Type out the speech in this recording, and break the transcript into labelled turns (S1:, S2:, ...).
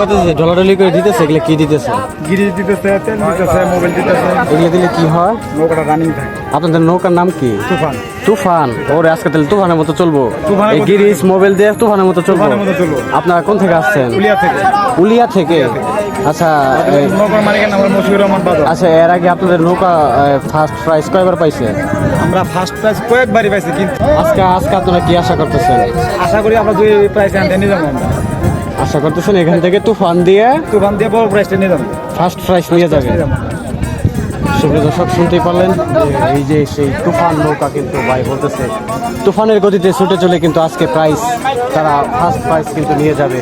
S1: কত ঢলাঢলি করে দিতেছে, এগুলো কি দিতেছে?
S2: গিরিজ দিতেছে, তেল দিতেছে, মোবাইল দিতেছে।
S1: এগুলো দিলে কি হয়?
S2: নৌকাটা রানিং থাকে।
S1: আপনাদের নৌকার নাম কি?
S2: তুফান।
S1: তুফান। ওরে আজকে তাহলে তুফানের মতো চলবো।
S2: তুফানের
S1: এই
S2: মতো
S1: গিরিজ মোবাইল দিয়ে তুফানের মতো চলবো।
S2: তুফানের মতো চলবো।
S1: আপনারা কোন থেকে আসছেন?
S2: উলিয়া থেকে।
S1: উলিয়া থেকে। আচ্ছা
S2: নৌকার মালিকের নাম হলো মশিউর রহমান বাদল।
S1: আচ্ছা, এর আগে আপনাদের নৌকা ফার্স্ট প্রাইজ কয়বার পাইছে?
S2: আমরা ফার্স্ট প্রাইজ কয়েকবারই পাইছি, কিন্তু
S1: আজকে আপনারা কি আশা করতেছেন?
S2: আশা করি আমরা দুই প্রাইজ নিয়ে যাবো। আমরা
S1: আশা করতেছেন এখান থেকে তুফান দিয়ে
S2: তুফান দিয়ে বড় প্রাইজটা নিয়ে যাবো।
S1: ফার্স্ট প্রাইজ নিয়ে যাবে। সুপ্রিয় দর্শক, শুনতেই পারলেন যে এই যে সেই তুফান নৌকা কিন্তু ভাই বলতেছে তুফানের গতিতে ছুটে চলে কিন্তু আজকে প্রাইজ তারা ফার্স্ট প্রাইজ কিন্তু নিয়ে যাবে।